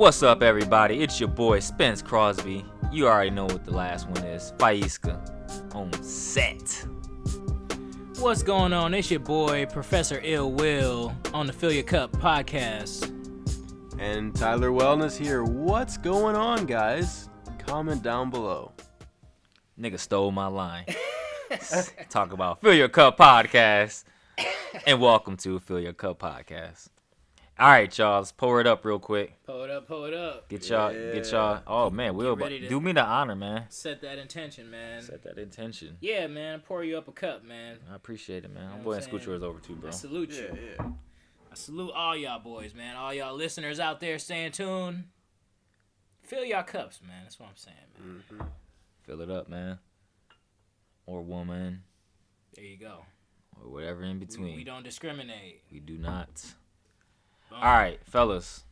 What's up, everybody? It's your boy Spence Crosby. You already know what the last one is. Faiska on set. What's going on? It's your boy Professor Illwill on the Fill Your Cup podcast. And Tyler Wellness here. What's going on, guys? Comment down below. Nigga stole my line. Talk about Fill Your Cup podcast. And welcome to Fill Your Cup podcast. All right, y'all. Let's pour it up real quick. Pour it up. Get y'all. Oh man, we'll do me the honor, man. Set that intention, man. Set that intention. Yeah, man. Pour you up a cup, man. I appreciate it, man. I'm going to scoot yours over too, bro. I salute you. Yeah. I salute all y'all boys, man. All y'all listeners out there staying tuned. Fill y'all cups, man. That's what I'm saying, man. Mm-hmm. Fill it up, man. Or woman. There you go. Or whatever in between. We don't discriminate. We do not. Boom. All right, fellas.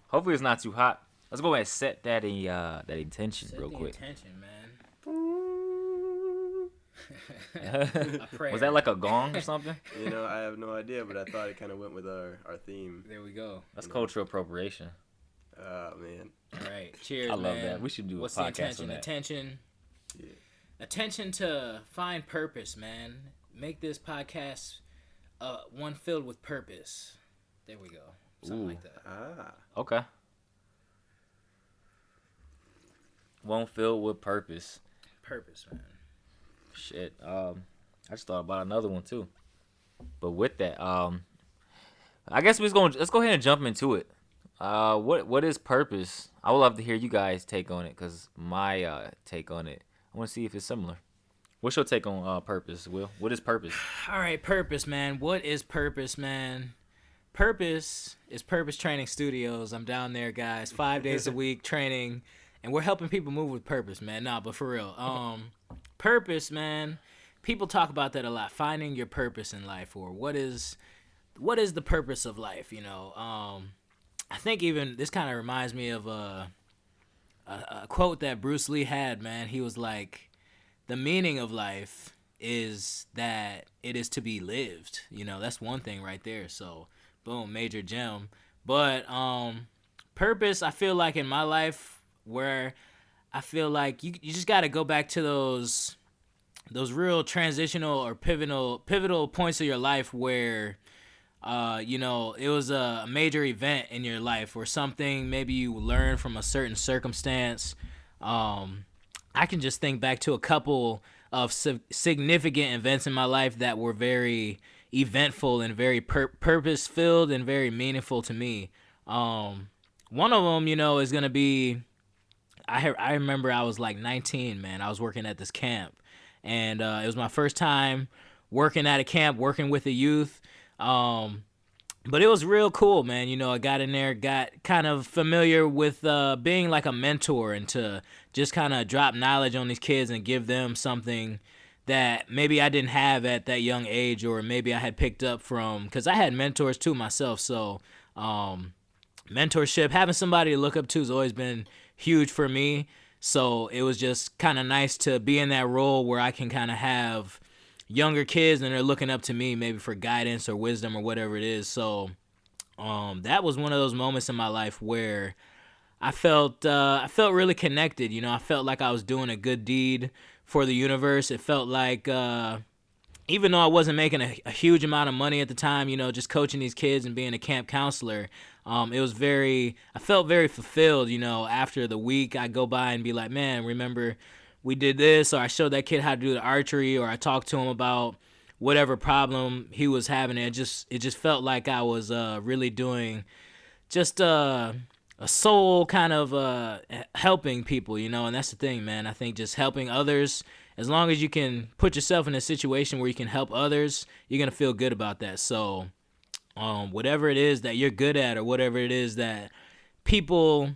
Hopefully it's not too hot. Let's go ahead and set that intention real quick. Intention, man. Was that like a gong or something? You know, I have no idea, but I thought it kind of went with our theme. There we go. That's cultural appropriation. Oh, man. All right. Cheers, I love man. that. We should do What's a podcast the intention? on that. Attention. Yeah. Attention to find purpose, man. Make this podcast one filled with purpose. There we go. Something like that. Okay. One filled with purpose. Purpose, man. Shit. I just thought about another one too. But with that, I guess let's go ahead and jump into it. What is purpose? I would love to hear you guys' take on it, because my take on it, I want to see if it's similar. What's your take on purpose, Will? What is purpose? All right, purpose, man. What is purpose, man? Purpose is Purpose Training Studios. I'm down there, guys, 5 days a week training, and we're helping people move with purpose, man. Nah, but for real, purpose, man. People talk about that a lot. Finding your purpose in life, or what is the purpose of life? You know, I think even this kind of reminds me of a quote that Bruce Lee had, man. He was like, the meaning of life is that it is to be lived. You know, that's one thing right there. So, boom, major gem. But purpose, I feel like in my life, where I feel like you just got to go back to those real transitional or pivotal points of your life where you know, it was a major event in your life, or something maybe you learned from a certain circumstance. I can just think back to a couple of significant events in my life that were very eventful and very purpose-filled and very meaningful to me. One of them, you know, is going to be, I remember I was like 19, man. I was working at this camp, and it was my first time working at a camp, working with the youth. But it was real cool, man. You know, I got in there, got kind of familiar with being like a mentor, and to just kind of drop knowledge on these kids and give them something that maybe I didn't have at that young age, or maybe I had picked up from, because I had mentors too myself. So mentorship, having somebody to look up to has always been huge for me. So it was just kind of nice to be in that role where I can kind of have younger kids and they're looking up to me maybe for guidance or wisdom or whatever it is. So that was one of those moments in my life where I felt really connected. You know, I felt like I was doing a good deed for the universe. It felt like even though I wasn't making a huge amount of money at the time, you know, just coaching these kids and being a camp counselor, I felt very fulfilled. You know, after the week, I go by and be like, man, remember we did this, or I showed that kid how to do the archery, or I talked to him about whatever problem he was having. It just felt like I was really doing just a soul kind of helping people, you know. And that's the thing, man. I think just helping others, as long as you can put yourself in a situation where you can help others, you're going to feel good about that. So whatever it is that you're good at, or whatever it is that people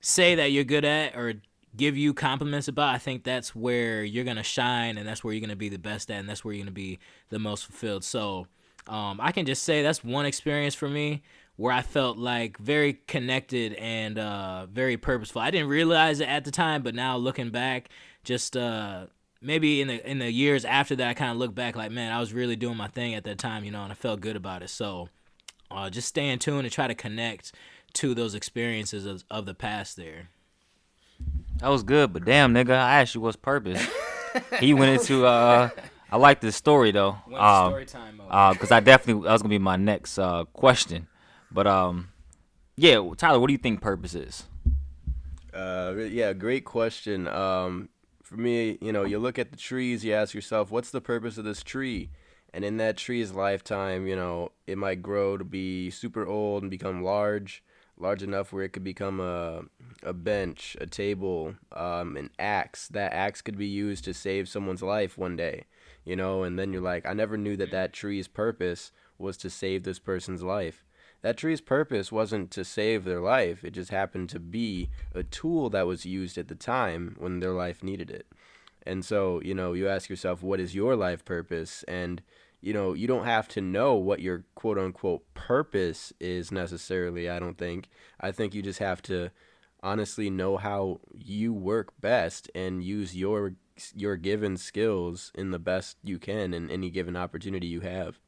say that you're good at or give you compliments about, I think that's where you're going to shine, and that's where you're going to be the best at, and that's where you're going to be the most fulfilled. So I can just say that's one experience for me where I felt like very connected and very purposeful. I didn't realize it at the time, but now looking back, just maybe in the years after that, I kind of look back like, man, I was really doing my thing at that time, you know, and I felt good about it. So just stay in tune and try to connect to those experiences of the past there. That was good, but damn, nigga, I asked you what's purpose. He went into I like this story though. Story time mode. Because that was gonna be my next question. But yeah, Tyler, what do you think purpose is? Yeah, great question. For me, you look at the trees, you ask yourself, what's the purpose of this tree? And in that tree's lifetime, it might grow to be super old and become large enough where it could become a bench, a table, an axe. That axe could be used to save someone's life one day, and then you're like, I never knew that tree's purpose was to save this person's life. That tree's purpose wasn't to save their life. It just happened to be a tool that was used at the time when their life needed it. And so, you ask yourself, what is your life purpose? And, you don't have to know what your quote unquote purpose is necessarily, I don't think. I think you just have to honestly know how you work best and use your given skills in the best you can in any given opportunity you have.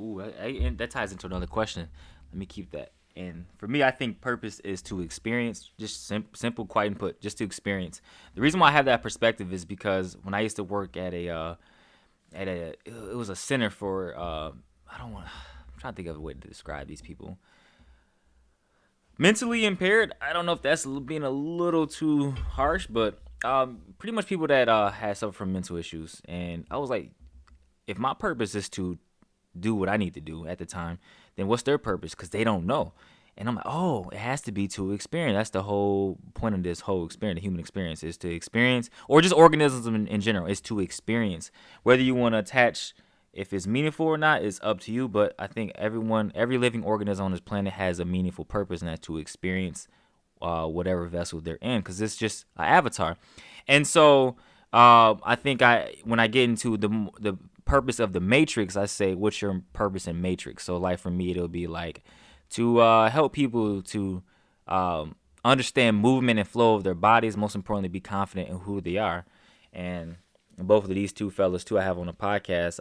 Ooh, and that ties into another question. Let me keep that. And for me, I think purpose is to experience, just simple, quiet and put, just to experience. The reason why I have that perspective is because when I used to work it was a center for, I'm trying to think of a way to describe these people. Mentally impaired, I don't know if that's being a little too harsh, but pretty much people that had suffered from mental issues. And I was like, if my purpose is to do what I need to do at the time, then what's their purpose? Because they don't know. And I'm like, oh, it has to be to experience. That's the whole point of this whole experience, the human experience, is to experience, or just organisms in general, is to experience. Whether you want to attach, if it's meaningful or not, is up to you. But I think every living organism on this planet has a meaningful purpose, and that's to experience whatever vessel they're in, because it's just an avatar. And so I think when I get into the purpose of the Matrix, I say, what's your purpose in Matrix? So like for me, it'll be like to help people to understand movement and flow of their bodies, most importantly be confident in who they are. And both of these two fellas too I have on the podcast,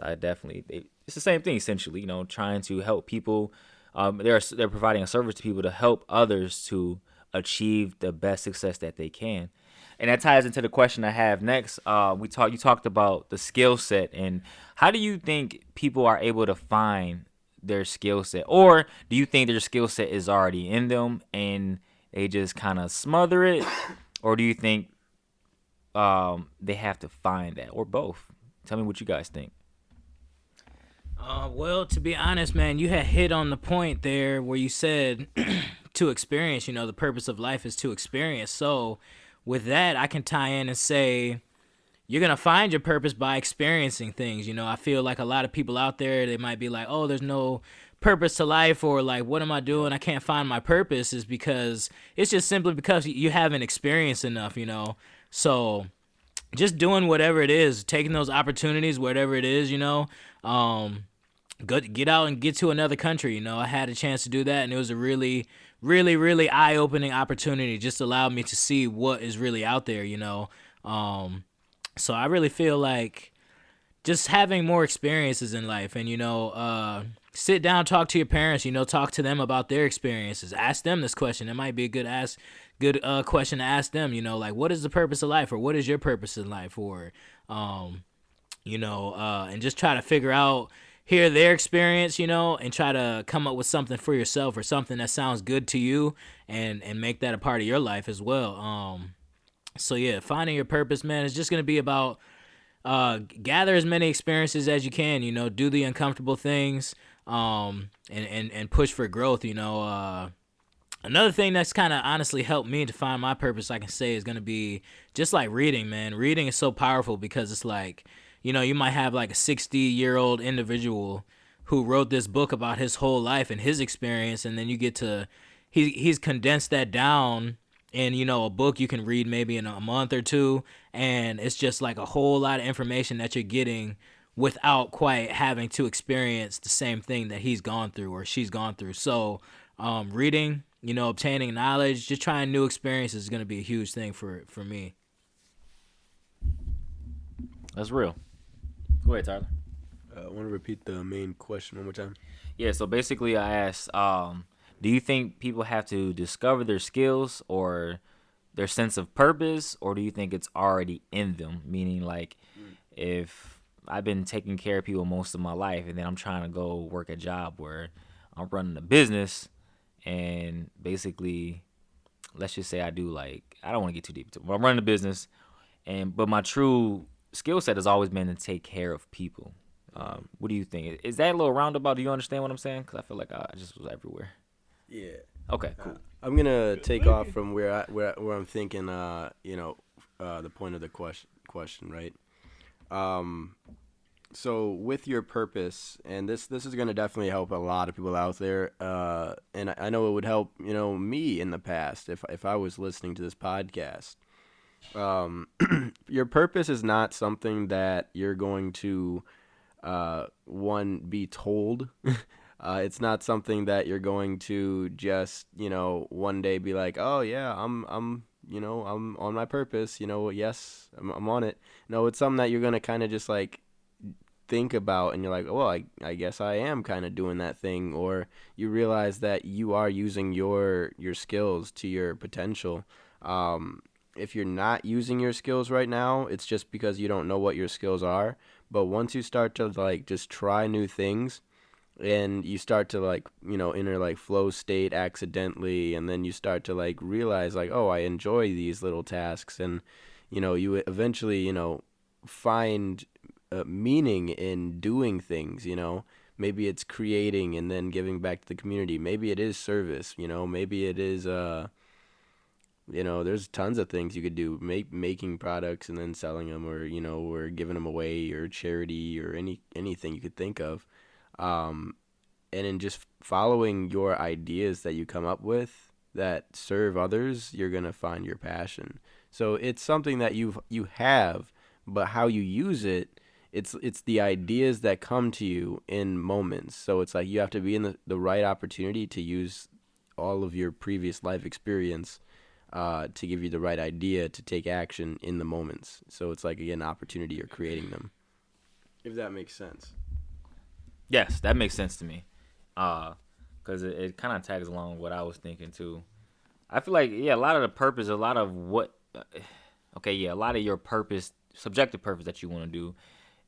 it's the same thing essentially, trying to help people. They're providing a service to people to help others to achieve the best success that they can. And that ties into the question I have next. You talked about the skill set, and how do you think people are able to find their skill set? Or do you think their skill set is already in them and they just kind of smother it? Or do you think they have to find that, or both? Tell me what you guys think. Well, to be honest, man, you had hit on the point there where you said to experience, the purpose of life is to experience. So with that, I can tie in and say you're going to find your purpose by experiencing things. I feel like a lot of people out there, they might be like, oh, there's no purpose to life, or like, what am I doing? I can't find my purpose. Is because it's just simply because you haven't experienced enough, So just doing whatever it is, taking those opportunities, whatever it is, get out and get to another country. I had a chance to do that, and it was a really, really, really eye-opening opportunity. Just allowed me to see what is really out there, So I really feel like just having more experiences in life, and sit down, talk to your parents, talk to them about their experiences. Ask them this question. It might be a good question to ask them, like, what is the purpose of life, or what is your purpose in life, or and just try to figure out, hear their experience, and try to come up with something for yourself, or something that sounds good to you, and make that a part of your life as well. So yeah, finding your purpose, man, is just going to be about gather as many experiences as you can, do the uncomfortable things, and push for growth. Another thing that's kind of honestly helped me to find my purpose, I can say, is going to be just like reading, man. Reading is so powerful, because it's like, you might have like a 60-year-old individual who wrote this book about his whole life and his experience, and then you get to, he's condensed that down in, a book you can read maybe in a month or two, and it's just like a whole lot of information that you're getting without quite having to experience the same thing that he's gone through or she's gone through. So reading, obtaining knowledge, just trying new experiences is going to be a huge thing for me. That's real. Go ahead, Tyler. I want to repeat the main question one more time. Yeah, so basically I asked, Do you think people have to discover their skills or their sense of purpose, or do you think it's already in them? Meaning, like, if I've been taking care of people most of my life, and then I'm trying to go work a job where I'm running a business, and basically, let's just say I do, like, I don't want to get too deep into it, but I'm running a business, but my true skill set has always been to take care of people. What do you think? Is that a little roundabout? Do you understand what I'm saying? Because I feel like I just was everywhere. Yeah. Okay, cool. I'm gonna take off from where I'm thinking. The point of the question, right? So with your purpose, and this is gonna definitely help a lot of people out there. And I know it would help me in the past if I was listening to this podcast. Your purpose is not something that you're going to be told. It's not something that you're going to just one day be like, oh yeah, I'm on my purpose. Yes, I'm on it. No, it's something that you're gonna kind of just like think about, and you're like, well, I guess I am kind of doing that thing, or you realize that you are using your skills to your potential. If you're not using your skills right now, it's just because you don't know what your skills are. But once you start to like just try new things, and you start to like enter like flow state accidentally, and then you start to like realize like, oh, I enjoy these little tasks, and you eventually find meaning in doing things. Maybe it's creating and then giving back to the community. Maybe it is service. Maybe it is there's tons of things you could do, making products and then selling them, or or giving them away, or charity, or anything you could think of. And in just following your ideas that you come up with that serve others, you're gonna find your passion. So it's something that you have, but how you use it, it's the ideas that come to you in moments. So it's like you have to be in the right opportunity to use all of your previous life experience to give you the right idea to take action in the moments. So it's like, again, opportunity, you're creating them. If that makes sense. Yes, that makes sense to me. Because it kind of tags along what I was thinking too. I feel like, a lot of the purpose, a lot of a lot of your purpose, subjective purpose that you want to do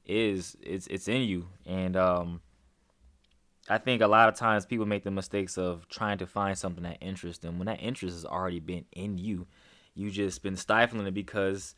it's in you. And I think a lot of times people make the mistakes of trying to find something that interests them when that interest has already been in you. You just been stifling it because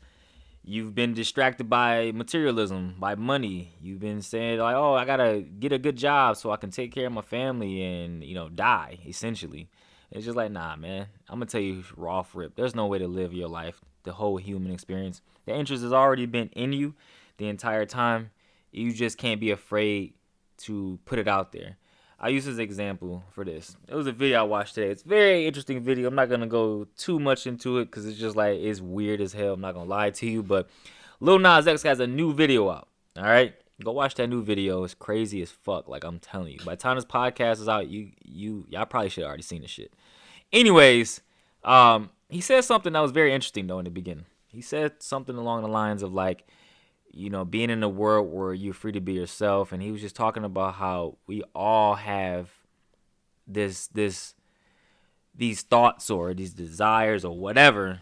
you've been distracted by materialism, by money. You've been saying like, oh, I gotta get a good job so I can take care of my family and die, essentially. It's just like, nah, man. I'm gonna tell you raw rip. There's no way to live your life, the whole human experience. The interest has already been in you the entire time. You just can't be afraid to put it out there. I use this as an example for this. It was a video I watched today. It's a very interesting video. I'm not going to go too much into it because it's just like, it's weird as hell. I'm not going to lie to you. But Lil Nas X has a new video out. All right? Go watch that new video. It's crazy as fuck. Like, I'm telling you. By the time this podcast is out, y'all probably should have already seen this shit. Anyways, he said something that was very interesting, though, in the beginning. He said something along the lines of, like, being in a world where you're free to be yourself. And he was just talking about how we all have these thoughts or these desires or whatever,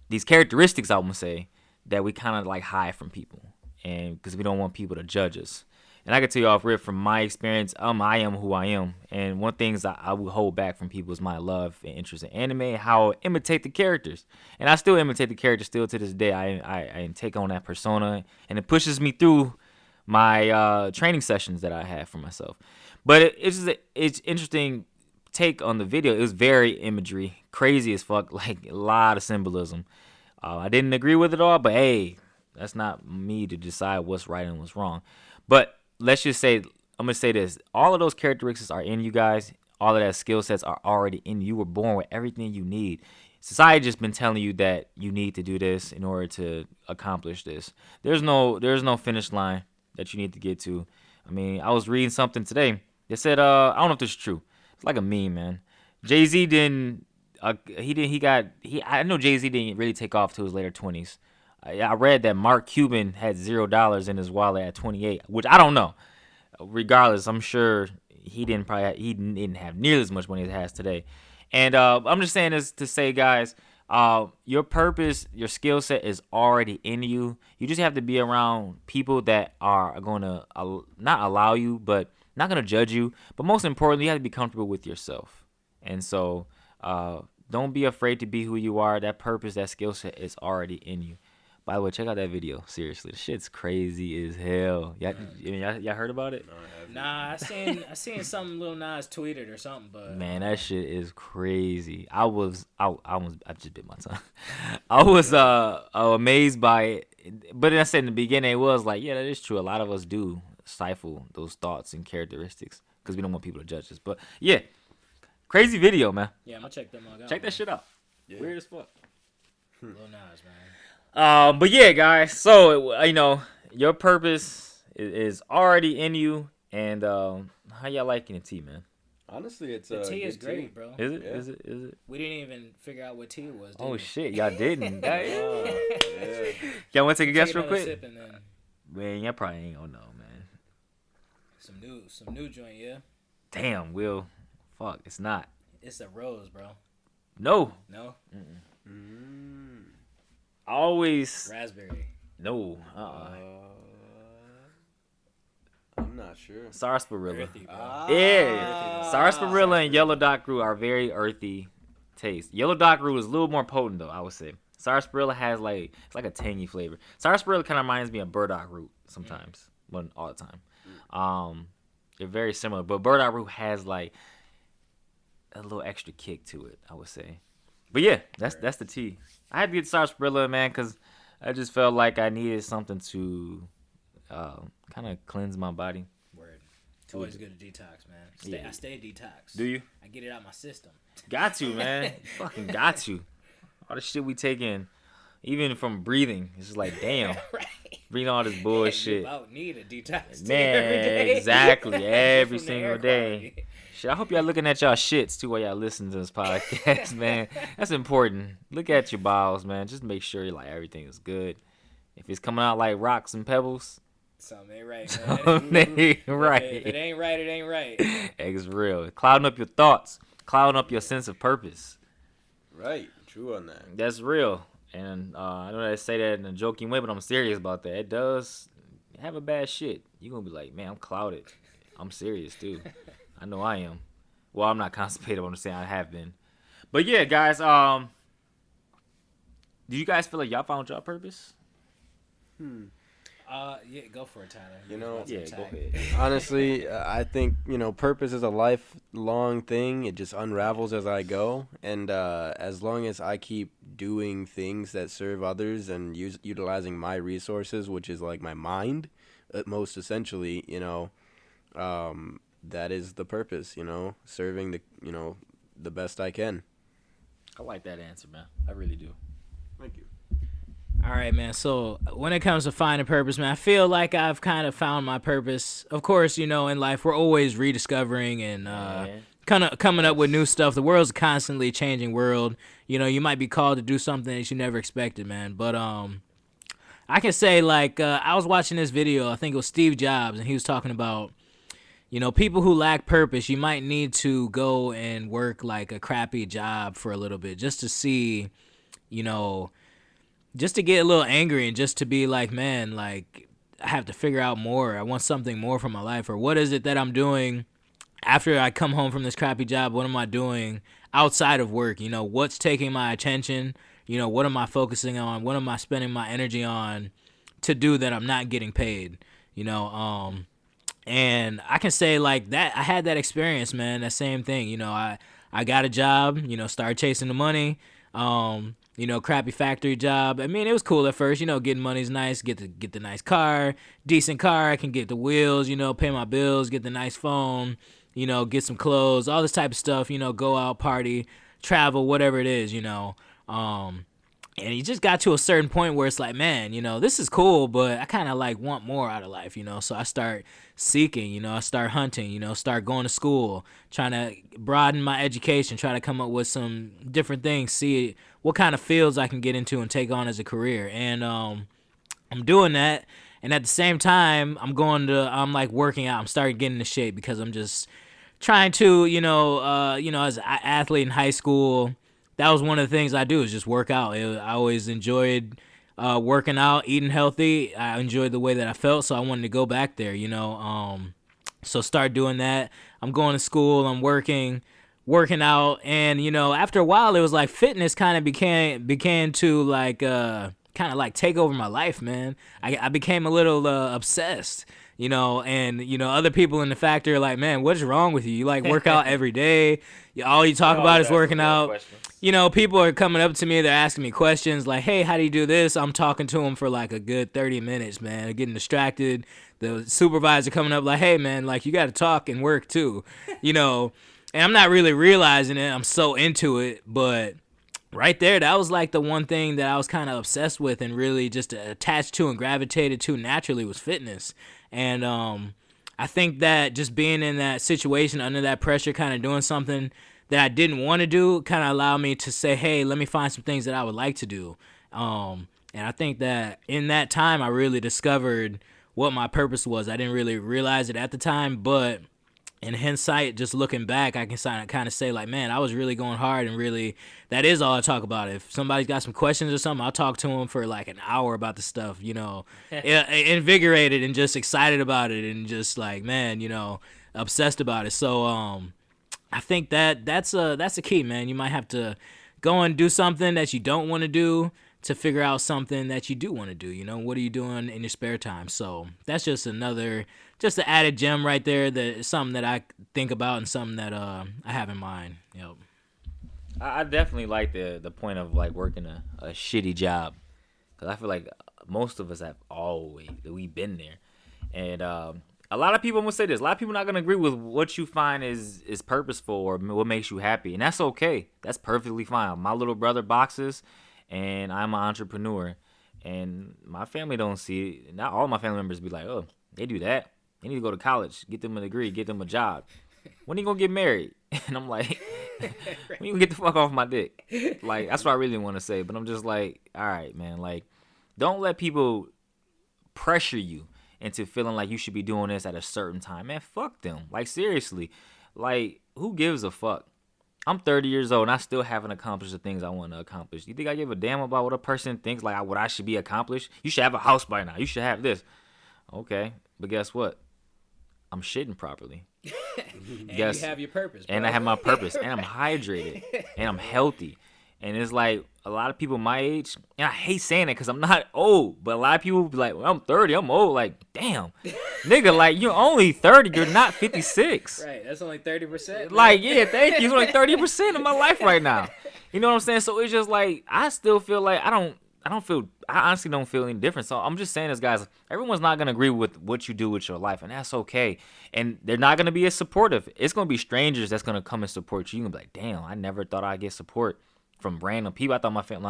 these characteristics, I would say, that we kind of like hide from people, and because we don't want people to judge us. And I can tell you off rip from my experience, I am who I am. And one thing I would hold back from people is my love and interest in anime and how I imitate the characters. And I still imitate the characters still to this day. I take on that persona, and it pushes me through my training sessions that I have for myself. But it's interesting take on the video. It was very imagery, crazy as fuck, like a lot of symbolism. I didn't agree with it all, but hey, that's not me to decide what's right and what's wrong. But let's just say, I'm going to say this. All of those characteristics are in you guys. All of that skill sets are already in you. You were born with everything you need. Society just been telling you that you need to do this in order to accomplish this. There's no finish line that you need to get to. I mean, I was reading something today. They said, I don't know if this is true. It's like a meme, man. Jay-Z didn't, I know Jay-Z didn't really take off till his later 20s. I read that Mark Cuban had $0 in his wallet at 28, which I don't know. Regardless, I'm sure he didn't have nearly as much money as he has today. And I'm just saying this to say, guys, your purpose, your skill set is already in you. You just have to be around people that are going to not allow you, but not going to judge you. But most importantly, you have to be comfortable with yourself. And so don't be afraid to be who you are. That purpose, that skill set is already in you. By the way, check out that video. Seriously, the shit's crazy as hell. Y'all heard about it? Nah, I seen something Lil Nas tweeted or something, but man, that shit is crazy. I just bit my tongue. I was amazed by it, but I said in the beginning it was like, yeah, that is true. A lot of us do stifle those thoughts and characteristics because we don't want people to judge us. But yeah, crazy video, man. Yeah, I'm gonna check them out. Check that shit out. Yeah. Weird as fuck. Lil Nas, man. But yeah, guys. So your purpose is already in you, and how y'all liking the tea, man? Honestly, it's the tea is great, bro. Is it? Yeah. Is it? We didn't even figure out what tea it was. Oh shit, y'all didn't. Yeah. Y'all want to take a guess real quick? Sip and then Man, y'all probably ain't gonna know, man. some new joint, yeah. Damn, Will. Fuck, it's not. It's a rose, bro. No. No. Always. Raspberry. No. I'm not sure. Sarsaparilla. Earthy, bro. Yeah. Sarsaparilla and yellow dock root are very earthy taste. Yellow dock root is a little more potent though, I would say. Sarsaparilla has it's like a tangy flavor. Sarsaparilla kind of reminds me of burdock root sometimes, but all the time. They're very similar, but burdock root has like a little extra kick to it, I would say. But yeah, that's the tea. I had to get sarsaparilla, man, because I just felt like I needed something to kind of cleanse my body. Word. It's always good to detox, man. I stay detox. Do you? I get it out my system. Got to, man. You fucking got to. All the shit we take in, even from breathing, it's just like, damn. Right. Breathe all this bullshit. You about need a detox. Man, every day. exactly. Every From the single air day. quality. Shit, I hope y'all looking at y'all shits too while y'all listen to this podcast, man. That's important. Look at your bowels, man. Just make sure like everything is good. If it's coming out like rocks and pebbles, something ain't right, something man. ain't right. If it ain't right, it ain't right. It's real. Clouding up your thoughts, clouding up your sense of purpose. Right. True on that. That's real. And I know they say that in a joking way, but I'm serious about that. It does have a bad shit. You're going to be like, man, I'm clouded. I'm serious, too. I know I am. Well, I'm not constipated. I'm just saying I have been. But yeah, guys, do you guys feel like y'all found your purpose? Yeah, go for it, Tyler. You know, Yeah, go ahead. honestly, I think, purpose is a lifelong thing. It just unravels as I go. And as long as I keep doing things that serve others and utilizing my resources, which is like my mind, most essentially, that is the purpose, serving the best I can. I like that answer, man. I really do. Thank you. All right, man. So when it comes to finding purpose, man, I feel like I've kind of found my purpose. Of course, in life, we're always rediscovering and kind of coming up with new stuff. The world's a constantly changing world. You might be called to do something that you never expected, man. But I can say, like, I was watching this video. I think it was Steve Jobs, and he was talking about, people who lack purpose, you might need to go and work, like, a crappy job for a little bit just to see, just to get a little angry and just to be like, man, like, I have to figure out more. I want something more from my life. Or what is it that I'm doing after I come home from this crappy job? What am I doing outside of work? What's taking my attention? What am I focusing on? What am I spending my energy on to do that I'm not getting paid? And I can say like that. I had that experience, man. That same thing. I got a job, started chasing the money. Crappy factory job. I mean, it was cool at first, getting money's nice, get the nice car, decent car, I can get the wheels, pay my bills, get the nice phone, get some clothes, all this type of stuff, go out, party, travel, whatever it is, and you just got to a certain point where it's like, man, this is cool, but I kind of like want more out of life, so I start seeking, I start hunting, start going to school, trying to broaden my education, try to come up with some different things, see what kind of fields I can get into and take on as a career. And I'm doing that. And at the same time, I'm like working out. I'm starting getting into shape because I'm just trying to, as an athlete in high school, that was one of the things I do is just work out. I always enjoyed working out, eating healthy. I enjoyed the way that I felt, so I wanted to go back there, So start doing that. I'm going to school. I'm working out, and after a while, it was like fitness kind of began to like kind of like take over my life, man. I became a little obsessed. And other people in the factory are like, man, what's wrong with you? You like work out every day. All you talk about is working out. People are coming up to me. They're asking me questions like, hey, how do you do this? I'm talking to them for like a good 30 minutes, man. Getting distracted. The supervisor coming up like, hey, man, like you got to talk and work too, And I'm not really realizing it. I'm so into it. But right there, that was like the one thing that I was kind of obsessed with and really just attached to and gravitated to naturally was fitness. And I think that just being in that situation under that pressure, kind of doing something that I didn't want to do, kind of allowed me to say, hey, let me find some things that I would like to do. And I think that in that time, I really discovered what my purpose was. I didn't really realize it at the time, but in hindsight, just looking back, I can kind of say like, man, I was really going hard and really, that is all I talk about. If somebody's got some questions or something, I'll talk to them for like an hour about the stuff, invigorated and just excited about it and just like, man, obsessed about it. So I think that's a key, man. You might have to go and do something that you don't want to do to figure out something that you do want to do. What are you doing in your spare time? So that's just an added gem right there. That is something that I think about and something that I have in mind. Yep. I definitely like the point of like working a shitty job, because I feel like most of us we've been there, and a lot of people, I'm gonna say this, a lot of people not gonna agree with what you find is purposeful or what makes you happy, and that's okay. That's perfectly fine. My little brother boxes, and I'm an entrepreneur, and my family don't see it. Not all my family members be like, oh, they do that. They need to go to college, get them a degree, get them a job. When are you gonna get married? And I'm like, when you gonna get the fuck off my dick? Like, that's what I really want to say. But I'm just like, all right, man. Like, don't let people pressure you into feeling like you should be doing this at a certain time. Man, fuck them. Like, seriously. Like, who gives a fuck? I'm 30 years old and I still haven't accomplished the things I want to accomplish. You think I give a damn about what a person thinks, like what I should be accomplished? You should have a house by now. You should have this. Okay, but guess what? I'm shitting properly. And you have your purpose, bro. And I have my purpose. And I'm hydrated. And I'm healthy. And it's like a lot of people my age, and I hate saying it because I'm not old, but a lot of people be like, well, I'm 30, I'm old. Like, damn. Nigga, like, you're only 30, you're not 56. Right, that's only 30%. Like, yeah, thank you. It's only 30% of my life right now. You know what I'm saying? So it's just like, I still feel like I honestly don't feel any different. So I'm just saying this, guys, everyone's not going to agree with what you do with your life, and that's okay. And they're not going to be as supportive. It's going to be strangers that's going to come and support you. You're going to be like, damn, I never thought I'd get support from random people. I thought my family,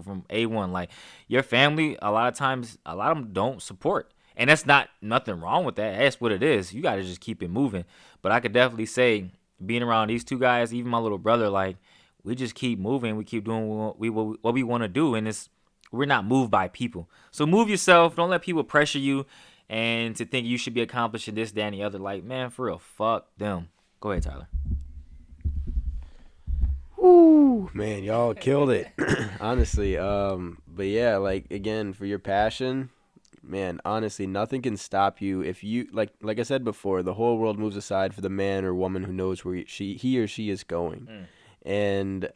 from A1, like your family, a lot of times, a lot of them don't support. And that's nothing wrong with that. That's what it is. You got to just keep it moving. But I could definitely say being around these two guys, even my little brother, like we just keep moving. We keep doing what we want to do. And we're not moved by people. So move yourself. Don't let people pressure you and to think you should be accomplishing this, that, and the other. Like, man, for real, fuck them. Go ahead, Tyler. Ooh, man, y'all killed it. Honestly. But yeah, like again, for your passion, man, honestly, nothing can stop you if you like I said before, the whole world moves aside for the man or woman who knows where he or she is going. And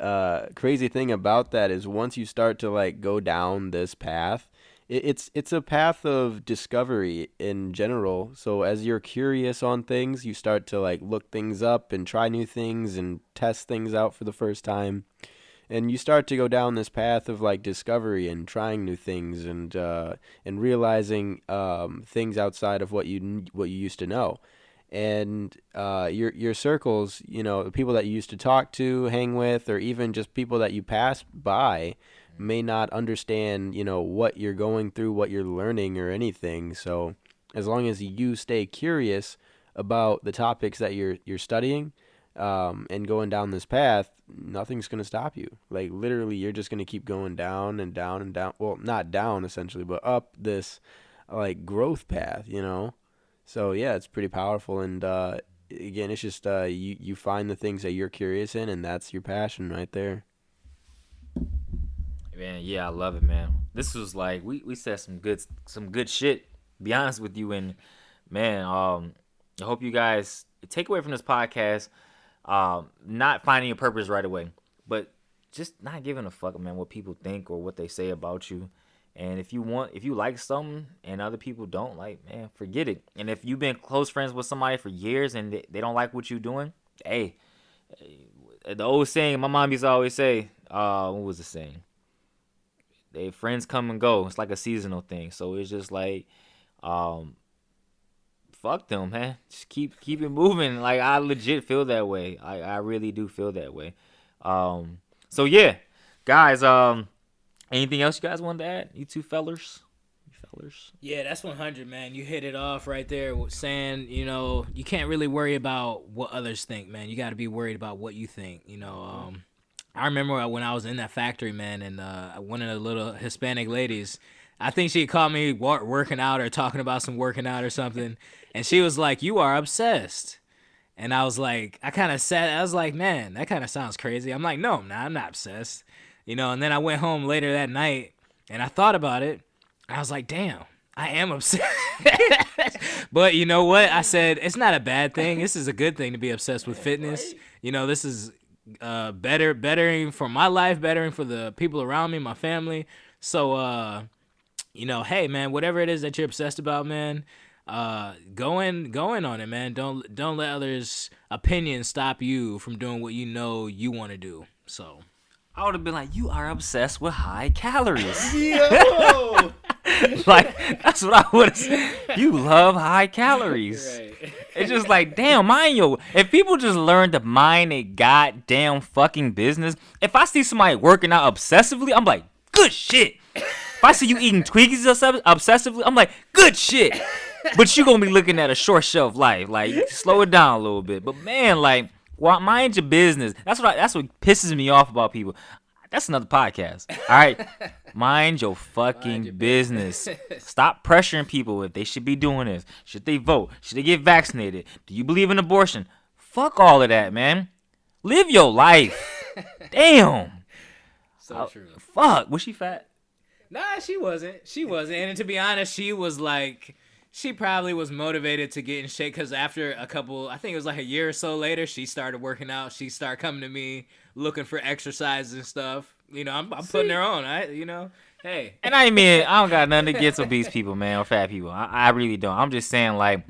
crazy thing about that is once you start to like go down this path, it's a path of discovery in general. So as you're curious on things, you start to like look things up and try new things and test things out for the first time. And you start to go down this path of like discovery and trying new things and realizing things outside of what you used to know. And your circles, you know, the people that you used to talk to, hang with, or even just people that you pass by may not understand, you know, what you're going through, what you're learning or anything. So as long as you stay curious about the topics that you're studying and going down this path, nothing's going to stop you. Like literally you're just going to keep going down and down and down. Well, not down essentially, but up this like growth path, you know? So yeah, it's pretty powerful. And again, it's just you find the things that you're curious in, and that's your passion right there. Man, yeah, I love it, man. This was like we said some good shit. To be honest with you, and man, I hope you guys take away from this podcast, not finding your purpose right away, but just not giving a fuck, man, what people think or what they say about you. And if you like something and other people don't like, man, forget it. And if you've been close friends with somebody for years and they don't like what you're doing, hey, the old saying my mom used to always say, what was the saying? They friends come and go. It's like a seasonal thing. So it's just like, fuck them, man. Just keep it moving. Like I legit feel that way. I really do feel that way. So yeah, guys. Anything else you guys wanted to add? You two fellers. Yeah, that's 100, man. You hit it off right there with saying, you can't really worry about what others think, man. You got to be worried about what you think. I remember when I was in that factory, man, and one of the little Hispanic ladies, I think she caught me working out or talking about some working out or something, and she was like, "You are obsessed." And I was like, I was like, man, that kind of sounds crazy. I'm like, no, I'm not obsessed. And then I went home later that night, and I thought about it. I was like, damn, I am obsessed. But you know what? I said, it's not a bad thing. This is a good thing to be obsessed with fitness. This is bettering for my life, bettering for the people around me, my family. So, hey, man, whatever it is that you're obsessed about, man, going on it, man. Don't let others' opinions stop you from doing what you know you want to do. So I would have been like, you are obsessed with high calories. Yo! Like, that's what I would have said. You love high calories. Right. It's just like, damn, if people just learn to mind a goddamn fucking business, if I see somebody working out obsessively, I'm like, good shit. If I see you eating Twinkies obsessively, I'm like, good shit. But you gonna be looking at a short shelf life. Like, slow it down a little bit. But man, like, well, mind your business. That's what pisses me off about people. That's another podcast. All right, mind your fucking business. Stop pressuring people if they should be doing this. Should they vote? Should they get vaccinated? Do you believe in abortion? Fuck all of that, man. Live your life. Damn. So true. Fuck. Was she fat? Nah, she wasn't. And to be honest, she was like, she probably was motivated to get in shape because after I think it was like a year or so later, she started working out. She started coming to me looking for exercises and stuff. I'm putting her on. Hey. And I don't got nothing against obese people, man, or fat people. I really don't. I'm just saying, like,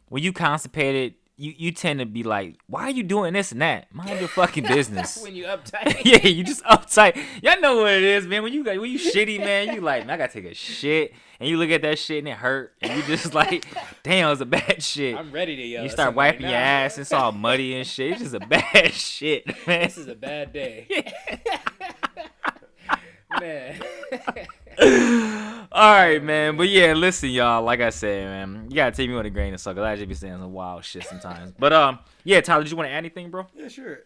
when you constipated, you tend to be like, why are you doing this and that? Mind your fucking business. When you uptight. Yeah, you just uptight. Y'all know what it is, man. When you shitty, man, you like, man, I gotta take a shit. And you look at that shit and it hurt. And you just like, damn, it's a bad shit. I'm ready to yell. You start wiping your ass and it's all muddy and shit. It's just a bad shit, man. This is a bad day. Man. All right, man. But yeah, listen, y'all. Like I said, man, you gotta take me with a grain of salt. 'Cause I just be saying some wild shit sometimes. But yeah, Tyler, did you want to add anything, bro? Yeah, sure.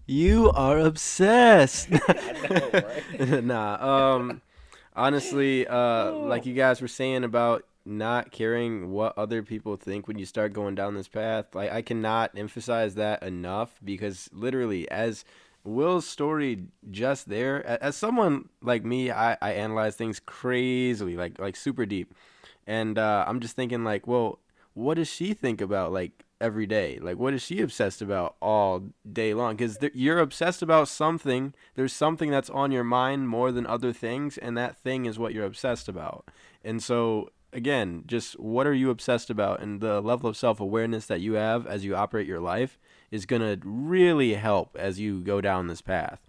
You are obsessed. I know, right? Nah. Honestly, like you guys were saying about not caring what other people think when you start going down this path, like I cannot emphasize that enough because literally, as Will's story just there, as someone like me, I analyze things crazily, like super deep, and I'm just thinking like, well, what does she think about like every day? Like, what is she obsessed about all day long? Because you're obsessed about something. There's something that's on your mind more than other things, and that thing is what you're obsessed about. And so, again, just what are you obsessed about? And the level of self-awareness that you have as you operate your life is going to really help as you go down this path.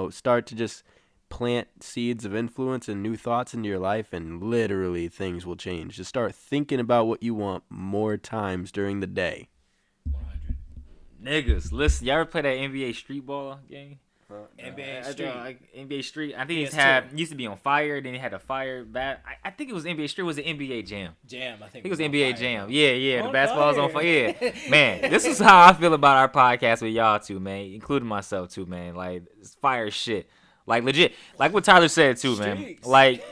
Start to just plant seeds of influence and new thoughts into your life, and literally things will change. Just start thinking about what you want more times during the day. 100. Niggas, listen, y'all ever play that NBA street ball game? NBA Street. NBA Street. I think PS2. used to be on Fire. Then he had a Fire bat. I think it was NBA Street. Was it NBA Jam? Jam. I think it was on NBA fire, Jam. bro. Yeah. The On basketball's on fire. fire. Yeah, man. This is how I feel about our podcast with y'all too, man, including myself too, man. Like, it's fire shit. Like, legit. Like what Tyler said too, man. Streaks. Like,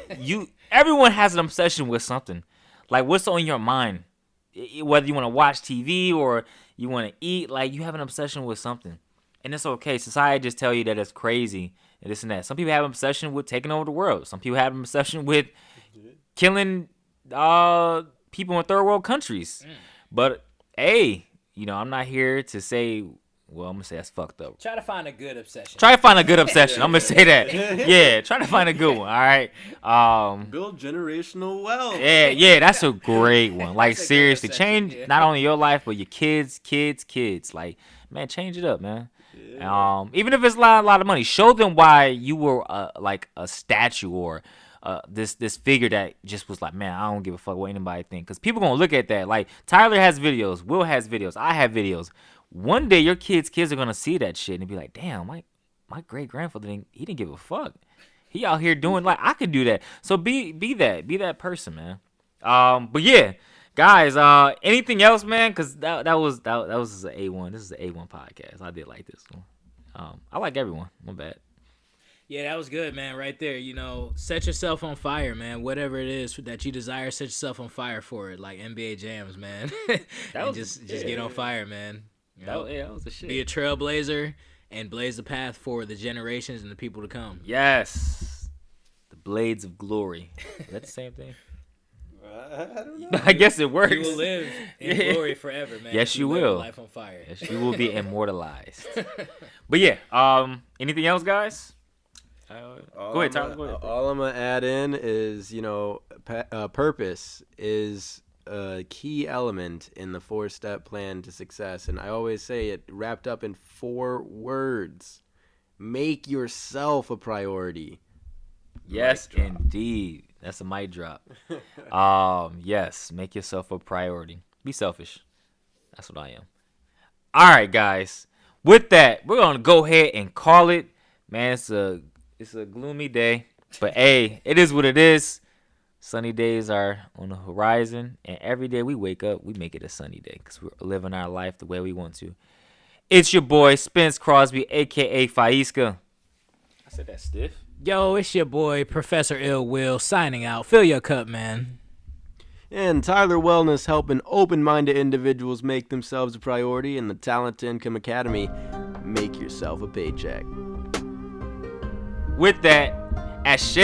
everyone has an obsession with something. Like, what's on your mind whether you want to watch TV or you want to eat, like you have an obsession with something. And it's okay. Society just tell you that it's crazy and this and that. Some people have an obsession with taking over the world. Some people have an obsession with killing people in third world countries. But hey, I'm not here to say, well, I'm gonna say that's fucked up. Try to find a good obsession. Try to find a good obsession. I'm gonna say that. Yeah, try to find a good one. All right. Build generational wealth. Yeah, that's a great one. Like seriously, change yeah. not only your life but your kids. Like, man, change it up, man. Yeah. Even if it's a lot of money, show them why you were like a statue or this figure that just was like, man, I don't give a fuck what anybody think. Because people gonna look at that. Like Tyler has videos, Will has videos, I have videos. One day your kids are gonna see that shit and be like, damn, my great grandfather he didn't give a fuck. He out here doing like I could do that. So be that person, man. But yeah. Guys, anything else, man? Cause that was an A1. This is an A1 podcast. I did like this one. I like everyone. My bad. Yeah, that was good, man. Right there, set yourself on fire, man. Whatever it is that you desire, set yourself on fire for it. Like NBA jams, man. Just get on fire, man. That was the shit. Be a trailblazer and blaze the path for the generations and the people to come. Yes, the blades of glory. Is that the same thing? I don't know. I guess it works. You will live in glory forever, man. Yes, you will. Life on fire. Yes, you will be immortalized. But yeah, anything else, guys? Go ahead, Tyler. Go ahead. All I'm gonna add in is, purpose is a key element in the 4-step plan to success, and I always say it wrapped up in 4 words: make yourself a priority. Yes, indeed. That's a mic drop. Yes, make yourself a priority. Be selfish. That's what I am. All right, guys. With that, we're gonna go ahead and call it. Man, it's a gloomy day, but hey, it is what it is. Sunny days are on the horizon, and every day we wake up, we make it a sunny day because we're living our life the way we want to. It's your boy Spence Crosby, aka Faisca. I said that stiff. Yo, it's your boy, Professor Illwill, signing out. Fill your cup, man. And Tyler Wellness helping open-minded individuals make themselves a priority in the Talent to Income Academy. Make yourself a paycheck. With that, ashe.